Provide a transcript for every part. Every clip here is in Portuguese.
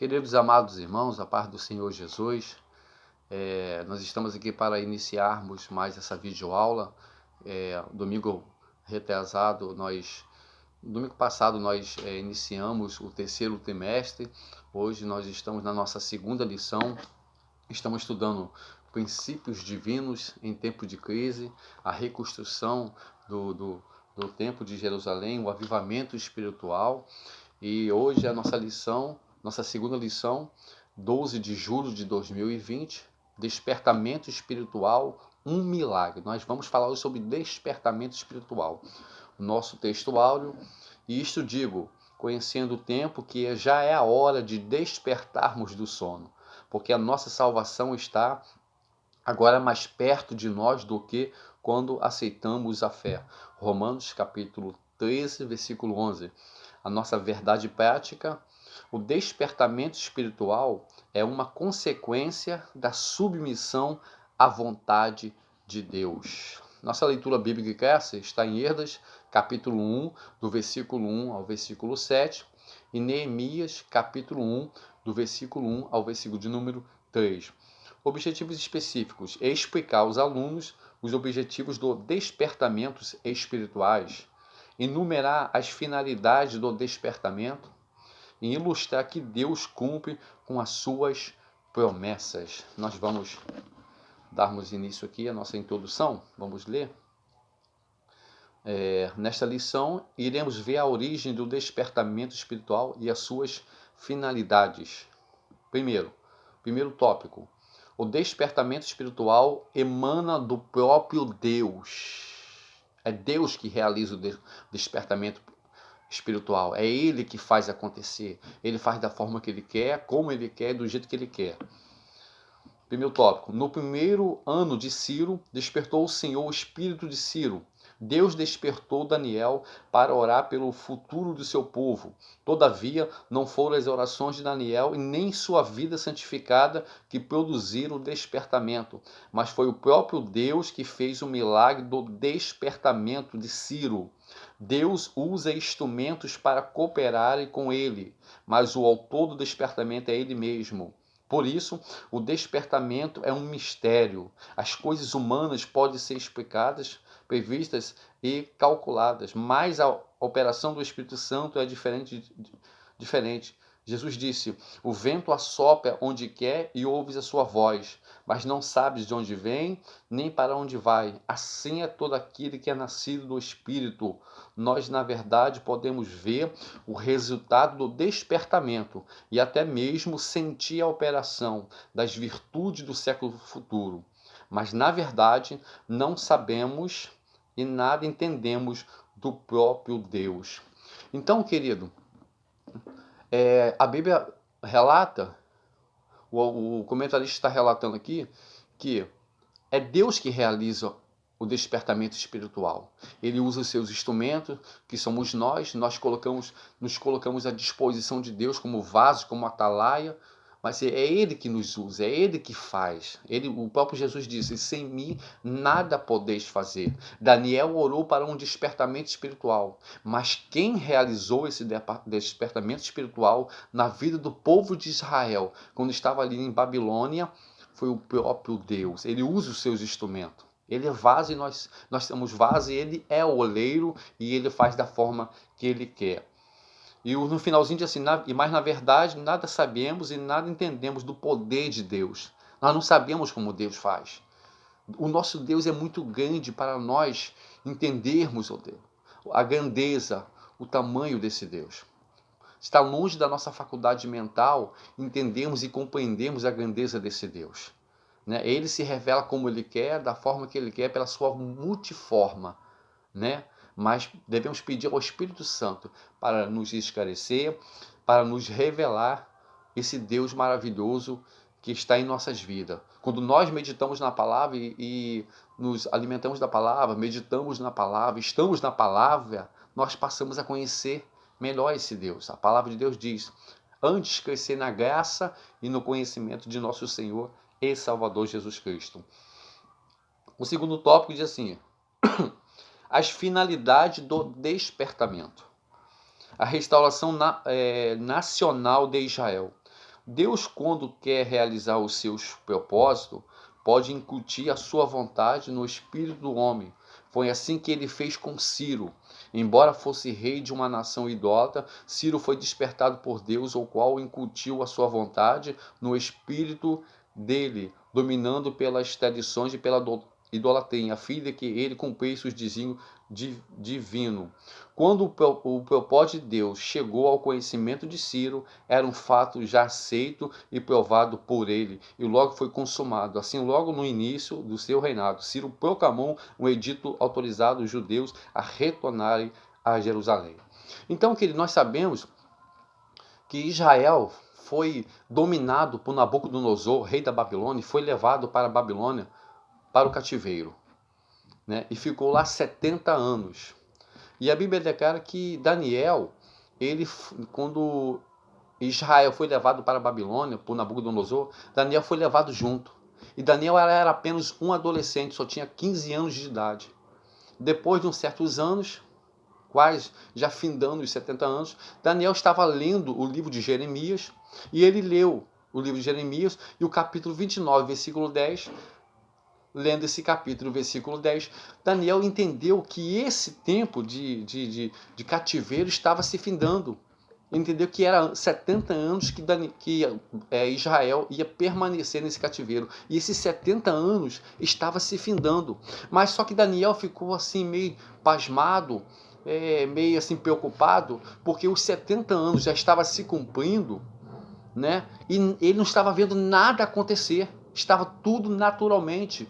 Queridos amados irmãos, a paz do Senhor Jesus, nós estamos aqui para iniciarmos mais essa videoaula. Domingo retrasado, domingo passado nós iniciamos o terceiro trimestre. Hoje nós estamos na nossa segunda lição. Estamos estudando princípios divinos em tempo de crise, a reconstrução do Templo de Jerusalém, o avivamento espiritual. E hoje a nossa lição, nossa segunda lição, 12 de julho de 2020, despertamento espiritual, um milagre. Nós vamos falar hoje sobre despertamento espiritual. O nosso texto áureo, e isto digo, conhecendo o tempo que já é a hora de despertarmos do sono, porque a nossa salvação está agora mais perto de nós do que quando aceitamos a fé. Romanos capítulo 13, versículo 11. A nossa verdade prática, o despertamento espiritual é uma consequência da submissão à vontade de Deus. Nossa leitura bíblica está em Esdras, capítulo 1, do versículo 1 ao versículo 7, e Neemias, capítulo 1, do versículo 1 ao versículo de número 3. Objetivos específicos: explicar aos alunos os objetivos do despertamento espirituais, enumerar as finalidades do despertamento e ilustrar que Deus cumpre com as suas promessas. Nós vamos darmos início aqui à nossa introdução. Vamos ler. Nesta lição, iremos ver a origem do despertamento espiritual e as suas finalidades. Primeiro tópico. O despertamento espiritual emana do próprio Deus. É Deus que realiza o despertamento espiritual. É Ele que faz acontecer. Ele faz da forma que Ele quer, como Ele quer, do jeito que Ele quer. Primeiro tópico. No primeiro ano de Ciro, despertou o Senhor o espírito de Ciro. Deus despertou Daniel para orar pelo futuro do seu povo. Todavia, não foram as orações de Daniel e nem sua vida santificada que produziram o despertamento, mas foi o próprio Deus que fez o milagre do despertamento de Ciro. Deus usa instrumentos para cooperarem com ele, mas o autor do despertamento é ele mesmo. Por isso, o despertamento é um mistério. As coisas humanas podem ser explicadas, previstas e calculadas, mas a operação do Espírito Santo é diferente. Jesus disse: o vento assopra onde quer e ouves a sua voz, mas não sabes de onde vem, nem para onde vai. Assim é todo aquele que é nascido do Espírito. Nós, na verdade, podemos ver o resultado do despertamento e até mesmo sentir a operação das virtudes do século futuro. Mas, na verdade, não sabemos e nada entendemos do próprio Deus. Então, querido, a Bíblia relata, o comentarista está relatando aqui, que é Deus que realiza o despertamento espiritual. Ele usa os seus instrumentos, que somos nós nos colocamos à disposição de Deus como vaso, como atalaia, mas é Ele que nos usa, é Ele que faz. O próprio Jesus disse: sem mim nada podeis fazer. Daniel orou para um despertamento espiritual, mas quem realizou esse despertamento espiritual na vida do povo de Israel, quando estava ali em Babilônia, foi o próprio Deus. Ele usa os seus instrumentos. Ele é vaso e nós somos vaso, e Ele é o oleiro e Ele faz da forma que Ele quer. E no finalzinho diz assim: mas na verdade nada sabemos e nada entendemos do poder de Deus. Nós não sabemos como Deus faz. O nosso Deus é muito grande para nós entendermos a grandeza, o tamanho desse Deus. Está longe da nossa faculdade mental entendermos e compreendermos a grandeza desse Deus. Ele se revela como Ele quer, da forma que Ele quer, pela sua multiforma, Mas devemos pedir ao Espírito Santo para nos esclarecer, para nos revelar esse Deus maravilhoso que está em nossas vidas. Quando nós meditamos na palavra e nos alimentamos da palavra, meditamos na palavra, estamos na palavra, nós passamos a conhecer melhor esse Deus. A palavra de Deus diz: antes crescer na graça e no conhecimento de nosso Senhor e Salvador Jesus Cristo. O segundo tópico diz assim: as finalidades do despertamento. A restauração nacional de Israel. Deus, quando quer realizar os seus propósitos, pode incutir a sua vontade no espírito do homem. Foi assim que ele fez com Ciro. Embora fosse rei de uma nação idólatra, Ciro foi despertado por Deus, o qual incutiu a sua vontade no espírito dele, dominando pelas tradições e pela idolatria, a fim de que ele cumprisse os desígnios divino. Quando o propósito de Deus chegou ao conhecimento de Ciro, era um fato já aceito e provado por ele, e logo foi consumado. Assim, logo no início do seu reinado, Ciro proclamou um edito autorizando os judeus a retornarem a Jerusalém. Então, querido, nós sabemos que Israel foi dominado por Nabucodonosor, rei da Babilônia, e foi levado para a Babilônia, para o cativeiro, né? E ficou lá 70 anos. E a Bíblia declara que Daniel, quando Israel foi levado para a Babilônia por Nabucodonosor, Daniel foi levado junto. E Daniel era apenas um adolescente, só tinha 15 anos de idade. Depois de uns certos anos, quase já findando os 70 anos, Daniel estava lendo o livro de Jeremias, e ele leu o livro de Jeremias, e o capítulo 29, versículo 10, lendo esse capítulo, versículo 10, Daniel entendeu que esse tempo de cativeiro estava se findando. Entendeu que era 70 anos que Israel ia permanecer nesse cativeiro. E esses 70 anos estava se findando. Mas só que Daniel ficou assim meio pasmado, meio assim preocupado, porque os 70 anos já estavam se cumprindo, né? E ele não estava vendo nada acontecer. Estava tudo naturalmente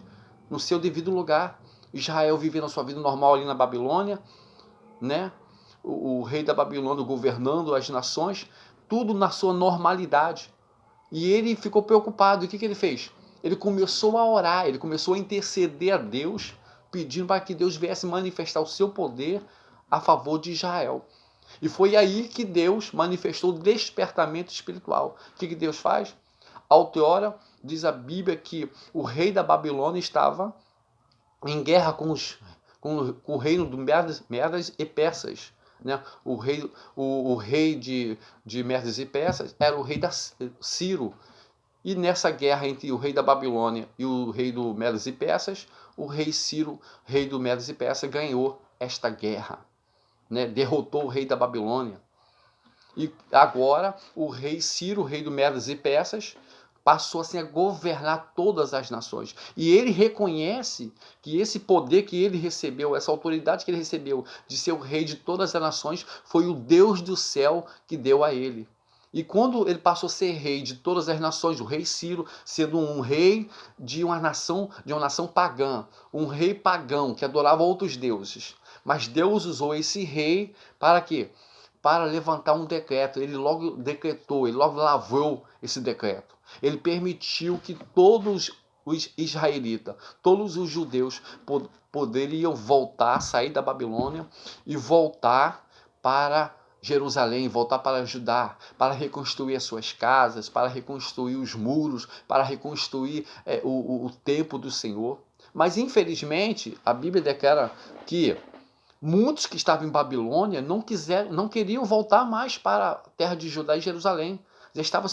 no seu devido lugar. Israel vivendo a sua vida normal ali na Babilônia, né? O rei da Babilônia governando as nações, tudo na sua normalidade. E ele ficou preocupado. E o que ele fez? Ele começou a orar, ele começou a interceder a Deus, pedindo para que Deus viesse manifestar o seu poder a favor de Israel. E foi aí que Deus manifestou o despertamento espiritual. O que Deus faz? Outrora, diz a Bíblia que o rei da Babilônia estava em guerra com o reino do Medas e Persas. Né? O rei de Medas e Persas era o rei da Ciro. E nessa guerra entre o rei da Babilônia e o rei do Medas e Persas, o rei Ciro, rei do Medas e Persas, ganhou esta guerra. Né? Derrotou o rei da Babilônia. E agora o rei Ciro, rei do Medas e Persas, passou assim a governar todas as nações. E ele reconhece que esse poder que ele recebeu, essa autoridade que ele recebeu de ser o rei de todas as nações, foi o Deus do céu que deu a ele. E quando ele passou a ser rei de todas as nações, o rei Ciro, sendo um rei de uma nação pagã, um rei pagão que adorava outros deuses. Mas Deus usou esse rei para quê? Para levantar um decreto. Ele logo decretou, ele logo lavrou esse decreto. Ele permitiu que todos os israelitas, todos os judeus poderiam voltar, sair da Babilônia e voltar para Jerusalém, voltar para Judá, para reconstruir as suas casas, para reconstruir os muros, para reconstruir o templo do Senhor. Mas infelizmente a Bíblia declara que muitos que estavam em Babilônia não queriam voltar mais para a terra de Judá e Jerusalém. Já estava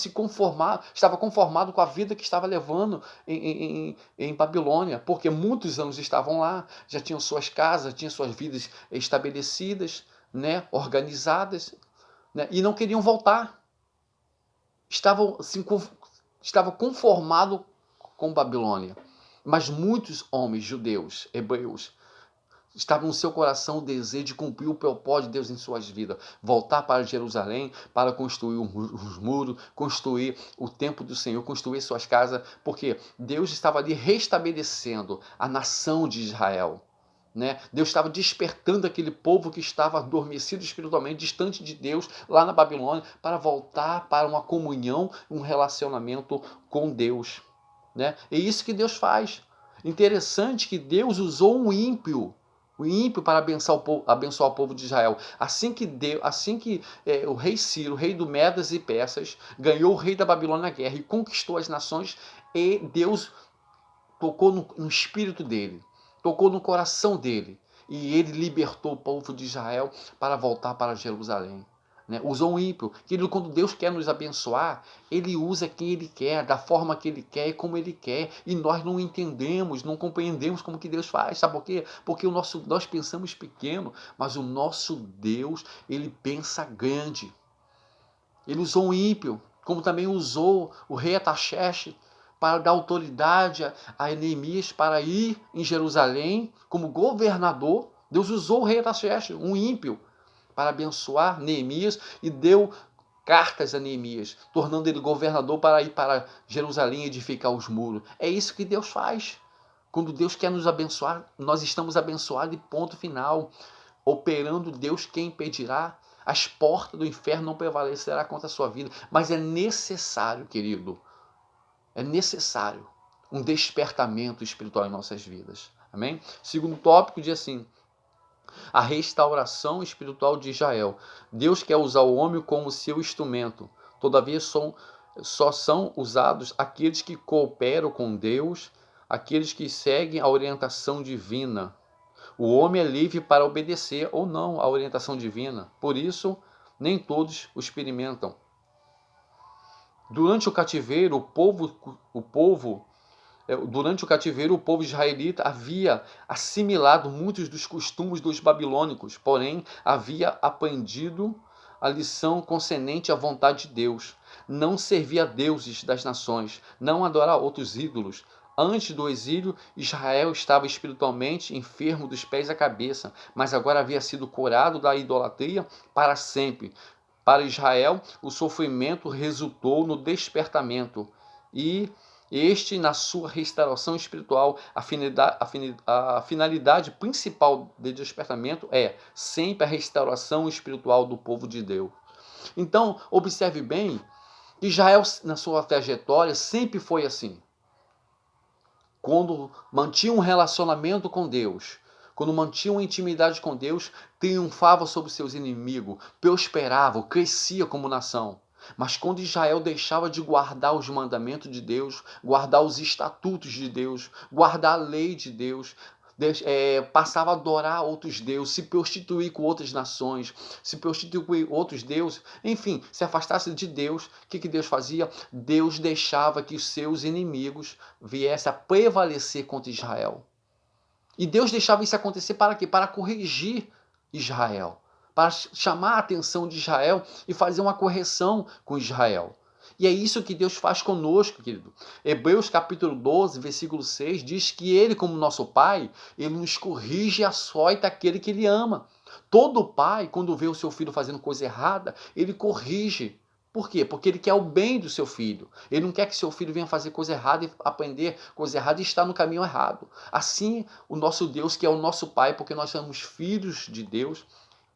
conformado com a vida que estava levando em Babilônia, porque muitos anos estavam lá, já tinham suas casas, tinham suas vidas estabelecidas, né, organizadas, né, e não queriam voltar. Estavam conformados com Babilônia. Mas muitos homens judeus, hebreus, estava no seu coração o desejo de cumprir o propósito de Deus em suas vidas. Voltar para Jerusalém, para construir os muros, construir o templo do Senhor, construir suas casas, porque Deus estava ali restabelecendo a nação de Israel. Né? Deus estava despertando aquele povo que estava adormecido espiritualmente, distante de Deus, lá na Babilônia, para voltar para uma comunhão, um relacionamento com Deus. Né? É isso que Deus faz. Interessante que Deus usou um ímpio, o ímpio, para abençoar o povo de Israel. Assim que o rei Ciro, o rei do Medas e Persas, ganhou o rei da Babilônia na guerra e conquistou as nações, e Deus tocou no espírito dele, tocou no coração dele, e ele libertou o povo de Israel para voltar para Jerusalém. né? Usou um ímpio. Querido, quando Deus quer nos abençoar, Ele usa quem Ele quer, da forma que Ele quer e como Ele quer. E nós não entendemos, não compreendemos como que Deus faz. Sabe por quê? Porque nós pensamos pequeno, mas o nosso Deus, Ele pensa grande. Ele usou um ímpio, como também usou o rei Ataxerxes para dar autoridade a Neemias para ir em Jerusalém como governador. Deus usou o rei Ataxerxes, um ímpio, para abençoar Neemias e deu cartas a Neemias, tornando ele governador para ir para Jerusalém edificar os muros. É isso que Deus faz. Quando Deus quer nos abençoar, nós estamos abençoados e ponto final. Operando Deus, quem impedirá? As portas do inferno não prevalecerá contra a sua vida. Mas é necessário, querido, é necessário um despertamento espiritual em nossas vidas. Amém? Segundo tópico diz assim: a restauração espiritual de Israel. Deus quer usar o homem como seu instrumento. Todavia, só são usados aqueles que cooperam com Deus, aqueles que seguem a orientação divina. O homem é livre para obedecer ou não à orientação divina. Por isso, nem todos o experimentam. Durante o cativeiro, o povo israelita havia assimilado muitos dos costumes dos babilônicos, porém havia aprendido a lição concernente à vontade de Deus. Não servir a deuses das nações, não adorar outros ídolos. Antes do exílio, Israel estava espiritualmente enfermo dos pés à cabeça, mas agora havia sido curado da idolatria para sempre. Para Israel, o sofrimento resultou no despertamento e este, na sua restauração espiritual, a finalidade principal do despertamento é sempre a restauração espiritual do povo de Deus. Então, observe bem, Israel, na sua trajetória, sempre foi assim. Quando mantinha um relacionamento com Deus, quando mantinha uma intimidade com Deus, triunfava sobre seus inimigos, prosperava, crescia como nação. Mas quando Israel deixava de guardar os mandamentos de Deus, guardar os estatutos de Deus, guardar a lei de Deus, passava a adorar outros deuses, se prostituir com outras nações, se prostituir com outros deuses, enfim, se afastasse de Deus, o que Deus fazia? Deus deixava que os seus inimigos viessem a prevalecer contra Israel. E Deus deixava isso acontecer para quê? Para corrigir Israel, para chamar a atenção de Israel e fazer uma correção com Israel. E é isso que Deus faz conosco, querido. Hebreus capítulo 12, versículo 6, diz que Ele, como nosso Pai, Ele nos corrige e açoita aquele que Ele ama. Todo pai, quando vê o seu filho fazendo coisa errada, ele corrige. Por quê? Porque ele quer o bem do seu filho. Ele não quer que seu filho venha fazer coisa errada e aprender coisa errada e estar no caminho errado. Assim, o nosso Deus, que é o nosso Pai, porque nós somos filhos de Deus,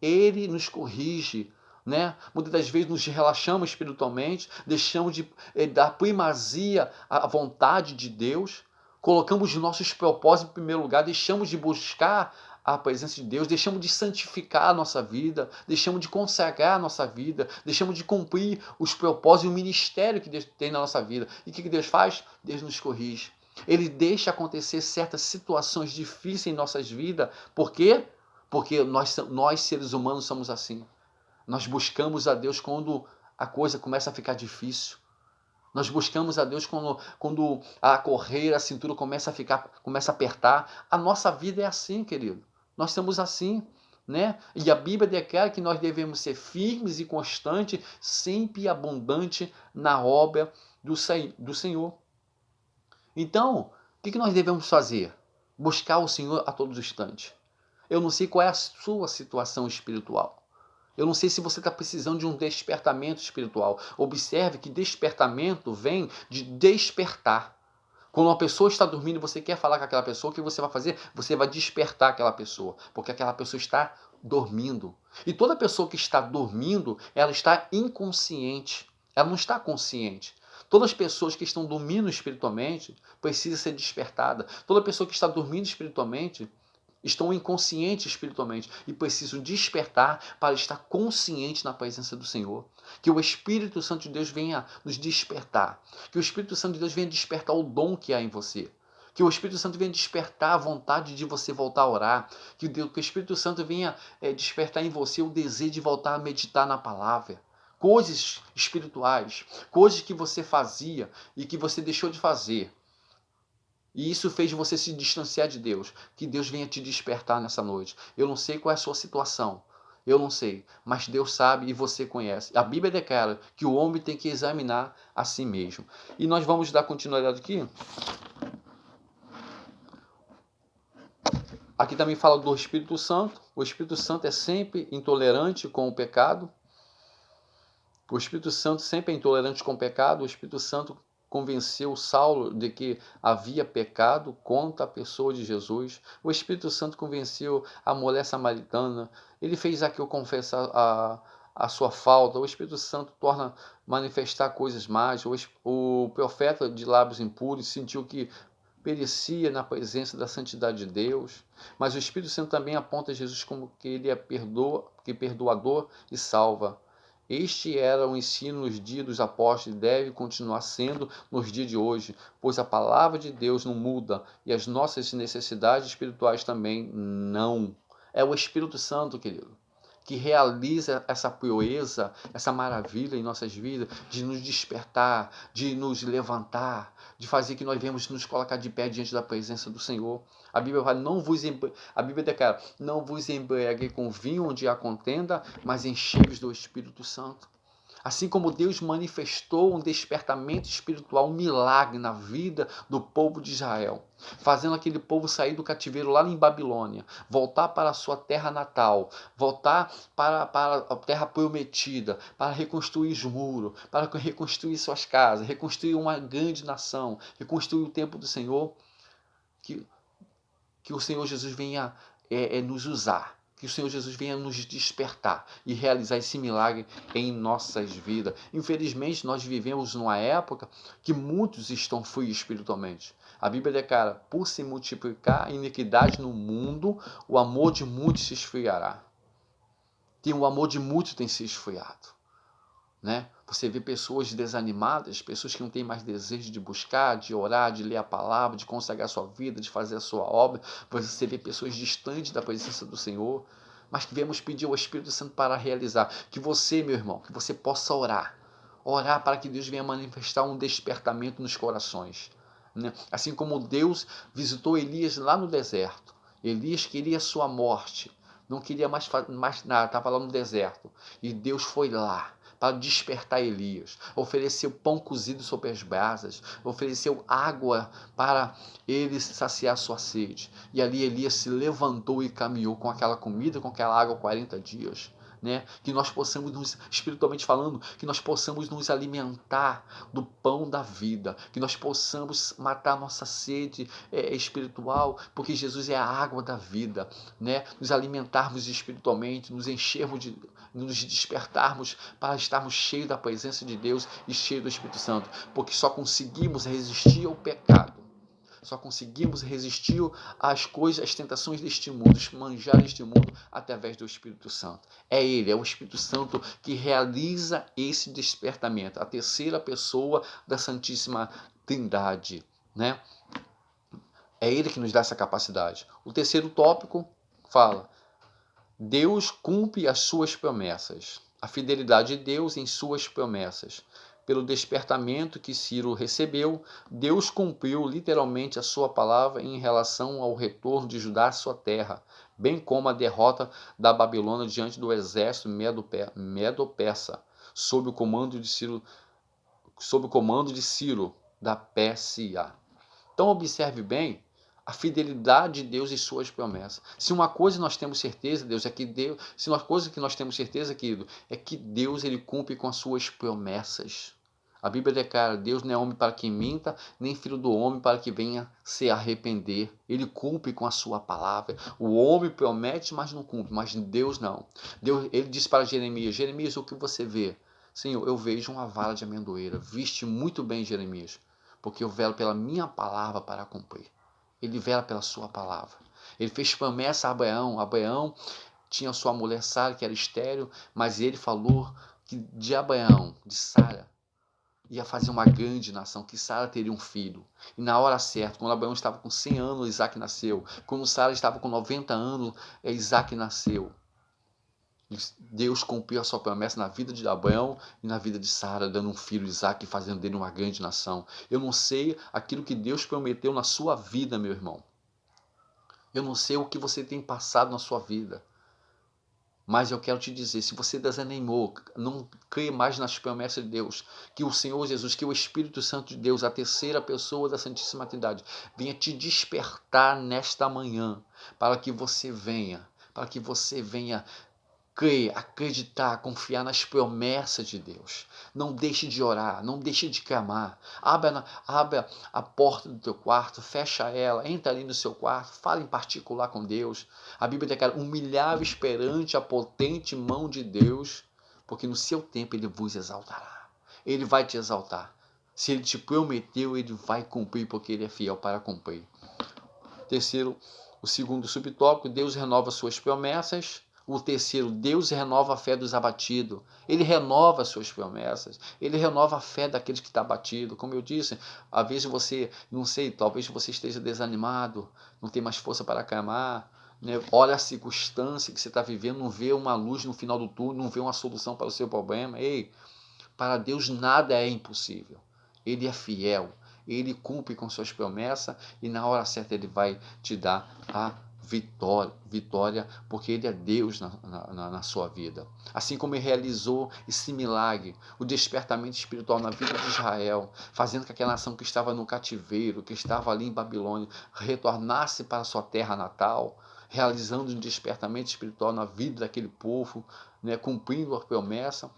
Ele nos corrige, né? Muitas das vezes nos relaxamos espiritualmente, deixamos de dar primazia à vontade de Deus, colocamos os nossos propósitos em primeiro lugar, deixamos de buscar a presença de Deus, deixamos de santificar a nossa vida, deixamos de consagrar a nossa vida, deixamos de cumprir os propósitos e o ministério que Deus tem na nossa vida. E o que Deus faz? Deus nos corrige. Ele deixa acontecer certas situações difíceis em nossas vidas. Por quê? Porque nós seres humanos somos assim. Nós buscamos a Deus quando a coisa começa a ficar difícil. Nós buscamos a Deus quando a correr, a cintura começa a apertar. A nossa vida é assim, querido. Nós somos assim, né? E a Bíblia declara que nós devemos ser firmes e constantes, sempre abundante na obra do Senhor. Então, o que nós devemos fazer? Buscar o Senhor a todo instante. Eu não sei qual é a sua situação espiritual. Eu não sei se você está precisando de um despertamento espiritual. Observe que despertamento vem de despertar. Quando uma pessoa está dormindo e você quer falar com aquela pessoa, o que você vai fazer? Você vai despertar aquela pessoa, porque aquela pessoa está dormindo. E toda pessoa que está dormindo, ela está inconsciente. Ela não está consciente. Todas as pessoas que estão dormindo espiritualmente precisam ser despertadas. Toda pessoa que está dormindo espiritualmente estão inconscientes espiritualmente e precisam despertar para estar consciente na presença do Senhor. Que o Espírito Santo de Deus venha nos despertar. Que o Espírito Santo de Deus venha despertar o dom que há em você. Que o Espírito Santo venha despertar a vontade de você voltar a orar. Que o Espírito Santo venha despertar em você o desejo de voltar a meditar na palavra. Coisas espirituais, coisas que você fazia e que você deixou de fazer. E isso fez você se distanciar de Deus. Que Deus venha te despertar nessa noite. Eu não sei qual é a sua situação. Eu não sei, mas Deus sabe e você conhece. A Bíblia declara que o homem tem que examinar a si mesmo. E nós vamos dar continuidade aqui. Aqui também fala do Espírito Santo. O Espírito Santo é sempre intolerante com o pecado. O Espírito Santo sempre é intolerante com o pecado. O Espírito Santo convenceu Saulo de que havia pecado contra a pessoa de Jesus. O Espírito Santo convenceu a mulher samaritana. Ele fez Zaqueu confessar a sua falta. O Espírito Santo torna manifestar coisas mais. O profeta de lábios impuros sentiu que perecia na presença da santidade de Deus. Mas o Espírito Santo também aponta Jesus como que ele é perdoador e salva. Este era o ensino nos dias dos apóstolos e deve continuar sendo nos dias de hoje, pois a palavra de Deus não muda e as nossas necessidades espirituais também não. É o Espírito Santo, querido, que realiza essa proeza, essa maravilha em nossas vidas, de nos despertar, de nos levantar, de fazer que nós venhamos nos colocar de pé diante da presença do Senhor. A Bíblia fala, a Bíblia declara, não vos embriaguei com vinho onde há contenda, mas enchei-vos do Espírito Santo. Assim como Deus manifestou um despertamento espiritual, um milagre na vida do povo de Israel, fazendo aquele povo sair do cativeiro lá em Babilônia, voltar para a sua terra natal, voltar para a terra prometida, para reconstruir os muros, para reconstruir suas casas, reconstruir uma grande nação, reconstruir o templo do Senhor, que o Senhor Jesus venha nos usar. Que o Senhor Jesus venha nos despertar e realizar esse milagre em nossas vidas. Infelizmente, nós vivemos numa época que muitos estão frios espiritualmente. A Bíblia declara, por se multiplicar a iniquidade no mundo, o amor de muitos se esfriará. O amor de muitos tem se esfriado. Né? Você vê pessoas desanimadas, pessoas que não têm mais desejo de buscar, de orar, de ler a palavra, de consagrar a sua vida, de fazer a sua obra. Você vê pessoas distantes da presença do Senhor, mas que viemos pedir ao Espírito Santo para realizar. Que você, meu irmão, que você possa orar. Orar para que Deus venha manifestar um despertamento nos corações. Né? Assim como Deus visitou Elias lá no deserto. Elias queria a sua morte. Não queria mais nada, estava lá no deserto. E Deus foi lá para despertar Elias, ofereceu pão cozido sobre as brasas, ofereceu água para ele saciar sua sede. E ali Elias se levantou e caminhou com aquela comida, com aquela água 40 dias. Né? Que nós possamos, espiritualmente falando, que nós possamos nos alimentar do pão da vida, que nós possamos matar nossa sede espiritual, porque Jesus é a água da vida, né? Nos alimentarmos espiritualmente, nos enchermos nos despertarmos para estarmos cheios da presença de Deus e cheios do Espírito Santo, porque só conseguimos resistir ao pecado. Só conseguimos resistir às coisas, às tentações deste mundo, manjar deste mundo, através do Espírito Santo. É Ele, é o Espírito Santo que realiza esse despertamento, a terceira pessoa da Santíssima Trindade. Né? É Ele que nos dá essa capacidade. O terceiro tópico fala, Deus cumpre as suas promessas. A fidelidade de Deus em suas promessas. Pelo despertamento que Ciro recebeu, Deus cumpriu literalmente a sua palavra em relação ao retorno de Judá à sua terra, bem como a derrota da Babilônia diante do exército medo-persa, sob o comando de Ciro, da Pérsia. Então observe bem a fidelidade de Deus e suas promessas. Se uma coisa nós temos certeza, Deus, é que Deus, se uma coisa que nós temos certeza, querido, é que Deus ele cumpre com as suas promessas. A Bíblia declara, Deus não é homem para que minta, nem filho do homem para que venha se arrepender. Ele cumpre com a sua palavra. O homem promete, mas não cumpre, mas Deus não. Deus, ele disse para Jeremias, Jeremias, o que você vê? Senhor, eu vejo uma vara de amendoeira. Viste muito bem, Jeremias, porque eu velo pela minha palavra para cumprir. Ele vela pela sua palavra. Ele fez promessa a Abraão. Abraão tinha sua mulher Sara, que era estéril, mas ele falou que de Abraão, de Sara, ia fazer uma grande nação, que Sara teria um filho. E na hora certa, quando Abraão estava com 100 anos, Isaac nasceu. Quando Sara estava com 90 anos, Isaac nasceu. Deus cumpriu a sua promessa na vida de Abraão e na vida de Sara, dando um filho, Isaac, e fazendo dele uma grande nação. Eu não sei aquilo que Deus prometeu na sua vida, meu irmão. Eu não sei o que você tem passado na sua vida. Mas eu quero te dizer, se você desanimou, não crê mais nas promessas de Deus, que o Senhor Jesus, que o Espírito Santo de Deus, a terceira pessoa da Santíssima Trindade, venha te despertar nesta manhã, para que você venha crer, acreditar, confiar nas promessas de Deus. Não deixe de orar, não deixe de clamar. Abra a porta do teu quarto, fecha ela, entra ali no seu quarto, fala em particular com Deus. A Bíblia declara: humilhar-vos perante a potente mão de Deus, porque no seu tempo Ele vos exaltará. Ele vai te exaltar. Se Ele te prometeu, Ele vai cumprir, porque Ele é fiel para cumprir. Terceiro, o segundo subtópico: Deus renova suas promessas. O terceiro: Deus renova a fé dos abatidos. Ele renova suas promessas. Ele renova a fé daqueles que estão abatidos. Como eu disse, às vezes você, não sei, talvez você esteja desanimado, não tem mais força para clamar, né? Olha a circunstância que você está vivendo, não vê uma luz no final do túnel, não vê uma solução para o seu problema. Ei, para Deus nada é impossível. Ele é fiel. Ele cumpre com suas promessas e na hora certa Ele vai te dar a vitória, porque Ele é Deus na sua vida. Assim como Ele realizou esse milagre, o despertamento espiritual na vida de Israel, fazendo com que aquela nação que estava no cativeiro, que estava ali em Babilônia, retornasse para a sua terra natal, realizando um despertamento espiritual na vida daquele povo, né, cumprindo a promessa.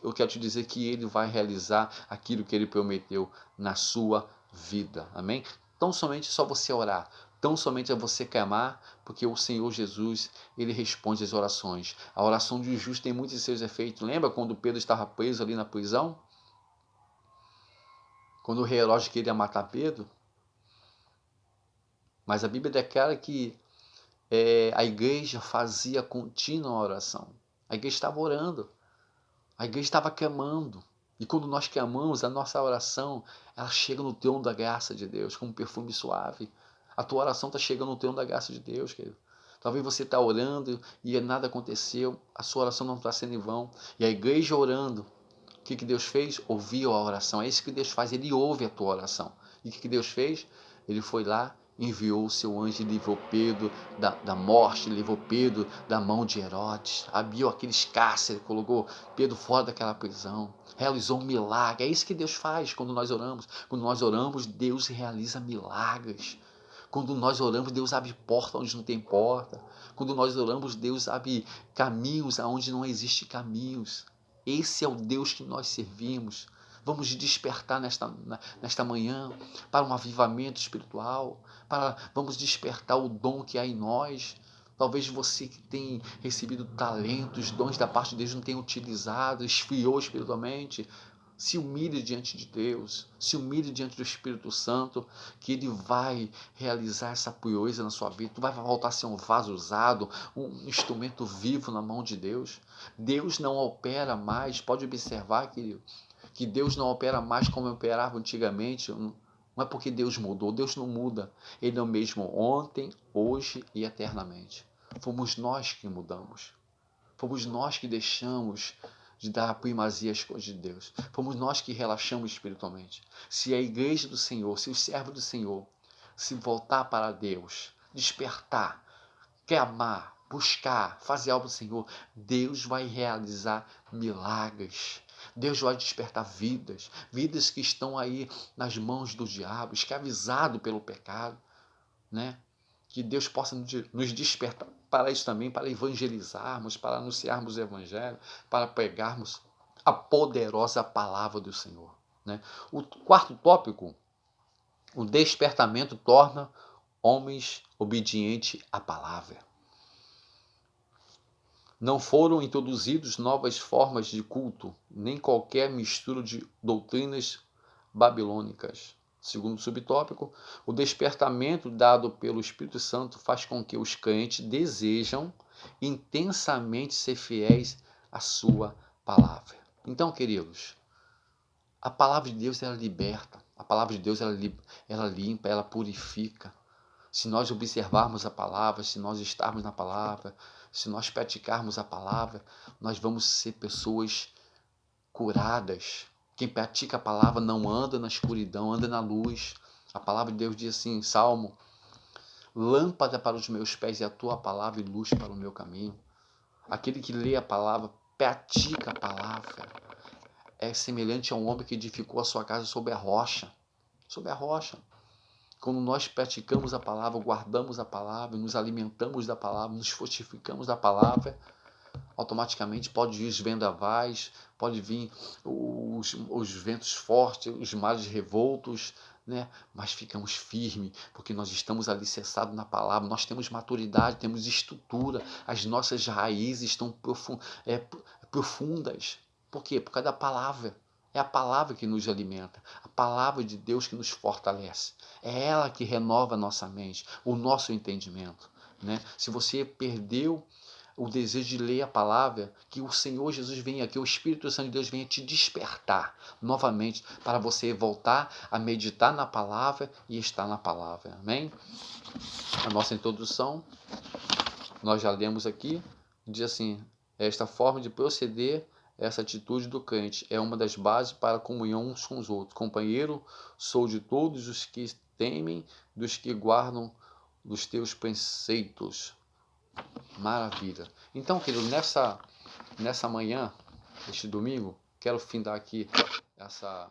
Eu quero te dizer que Ele vai realizar aquilo que Ele prometeu na sua vida. Amém? Tão somente só você orar. Tão somente é você clamar, porque o Senhor Jesus, Ele responde às orações. A oração de justo tem muitos de seus efeitos. Lembra quando Pedro estava preso ali na prisão? Quando o rei Herodes queria matar Pedro? Mas a Bíblia declara que a igreja fazia contínua oração. A igreja estava orando. A igreja estava clamando. E quando nós clamamos, a nossa oração, ela chega no trono da graça de Deus, como um perfume suave. A tua oração está chegando no trono da graça de Deus, querido. Talvez você está orando e nada aconteceu, a sua oração não está sendo em vão. E a igreja orando, o que Deus fez? Ouviu a oração. É isso que Deus faz, Ele ouve a tua oração. E o que Deus fez? Ele foi lá, enviou o seu anjo e livrou Pedro da morte, livrou Pedro da mão de Herodes, abriu aqueles cárceres, colocou Pedro fora daquela prisão, realizou um milagre. É isso que Deus faz quando nós oramos. Quando nós oramos, Deus realiza milagres. Quando nós oramos, Deus abre porta onde não tem porta. Quando nós oramos, Deus abre caminhos aonde não existe caminhos. Esse é o Deus que nós servimos. Vamos despertar nesta manhã para um avivamento espiritual. Vamos despertar o dom que há em nós. Talvez você que tem recebido talentos, dons da parte de Deus não tenha utilizado, esfriou espiritualmente. Se humilhe diante de Deus, se humilhe diante do Espírito Santo, que Ele vai realizar essa proeza na sua vida. Tu vai voltar a ser um vaso usado, um instrumento vivo na mão de Deus. Deus não opera mais, pode observar, querido, que Deus não opera mais como operava antigamente. Não é porque Deus mudou, Deus não muda. Ele é o mesmo ontem, hoje e eternamente. Fomos nós que mudamos. Fomos nós que deixamos de dar a primazia às coisas de Deus. Fomos nós que relaxamos espiritualmente. Se a igreja do Senhor, se o servo do Senhor se voltar para Deus, despertar, clamar, buscar, fazer algo do Senhor, Deus vai realizar milagres. Deus vai despertar vidas que estão aí nas mãos do diabo, escravizado pelo pecado, né? Que Deus possa nos despertar para isso também, para evangelizarmos, para anunciarmos o Evangelho, para pregarmos a poderosa palavra do Senhor, né? O quarto tópico: o despertamento torna homens obedientes à palavra. Não foram introduzidos novas formas de culto, nem qualquer mistura de doutrinas babilônicas. Segundo subtópico, o despertamento dado pelo Espírito Santo faz com que os crentes desejam intensamente ser fiéis à sua palavra. Então, queridos, A palavra de Deus, ela liberta. A palavra de Deus, ela limpa, ela purifica. Se nós observarmos a palavra, se nós estarmos na palavra, se nós praticarmos a palavra, nós vamos ser pessoas curadas. Quem pratica a palavra não anda na escuridão, anda na luz. A palavra de Deus diz assim, em Salmo: lâmpada para os meus pés é a tua palavra e luz para o meu caminho. Aquele que lê a palavra, pratica a palavra, é semelhante a um homem que edificou a sua casa sobre a rocha. Sobre a rocha. Quando nós praticamos a palavra, guardamos a palavra, nos alimentamos da palavra, nos fortificamos da palavra, automaticamente pode vir os vendavais, pode vir os ventos fortes, os mares revoltos, né? Mas ficamos firmes, porque nós estamos alicerçados na palavra, nós temos maturidade, temos estrutura, as nossas raízes estão profundas. Por quê? Por causa da palavra. É a palavra que nos alimenta, a palavra de Deus que nos fortalece. É ela que renova a nossa mente, o nosso entendimento, né? Se você perdeu o desejo de ler a palavra, que o Senhor Jesus venha, que o Espírito Santo de Deus venha te despertar novamente para você voltar a meditar na palavra e estar na palavra. Amém? A nossa introdução, nós já lemos aqui, diz assim: esta forma de proceder, essa atitude do crente é uma das bases para a comunhão uns com os outros. Companheiro, sou de todos os que temem, dos que guardam dos teus preceitos. Maravilha. Então, querido, nessa manhã, este domingo, quero findar aqui essa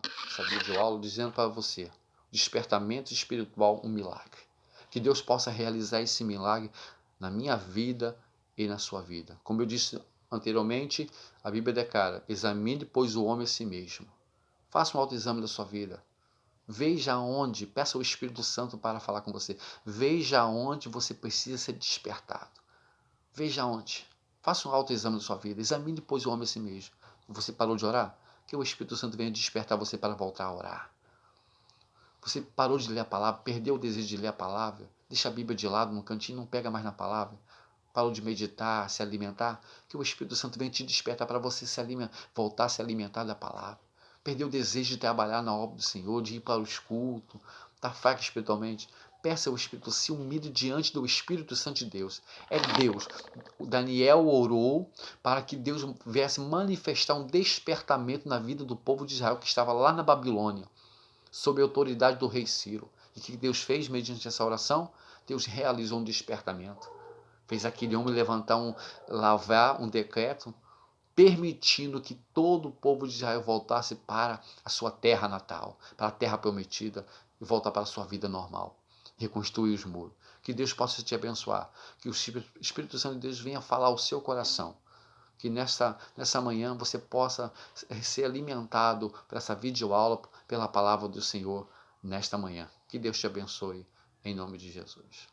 videoaula dizendo para você: despertamento espiritual, um milagre. Que Deus possa realizar esse milagre na minha vida e na sua vida. Como eu disse anteriormente, a Bíblia declara: examine, pois, o homem a si mesmo. Faça um autoexame da sua vida. Veja onde, peça ao Espírito Santo para falar com você. Veja onde você precisa ser despertado. Veja onde. Faça um autoexame da sua vida. Examine, pois, o homem a si mesmo. Você parou de orar? Que o Espírito Santo venha despertar você para voltar a orar. Você parou de ler a palavra, perdeu o desejo de ler a palavra, deixa a Bíblia de lado no cantinho, não pega mais na palavra. Parou de meditar, se alimentar. Que o Espírito Santo venha te despertar para você voltar a se alimentar da palavra. Perdeu o desejo de trabalhar na obra do Senhor, de ir para os cultos, está fraco espiritualmente. Peça ao Espírito, se humilhe diante do Espírito Santo de Deus. É Deus. O Daniel orou para que Deus viesse manifestar um despertamento na vida do povo de Israel que estava lá na Babilônia, sob a autoridade do rei Ciro. E o que Deus fez mediante essa oração? Deus realizou um despertamento. Fez aquele homem lavrar um decreto, permitindo que todo o povo de Israel voltasse para a sua terra natal, para a terra prometida, e voltar para a sua vida normal. Reconstruir os muros. Que Deus possa te abençoar. Que o Espírito Santo de Deus venha falar ao seu coração. Que nessa manhã você possa ser alimentado por essa videoaula, pela palavra do Senhor, nesta manhã. Que Deus te abençoe, em nome de Jesus.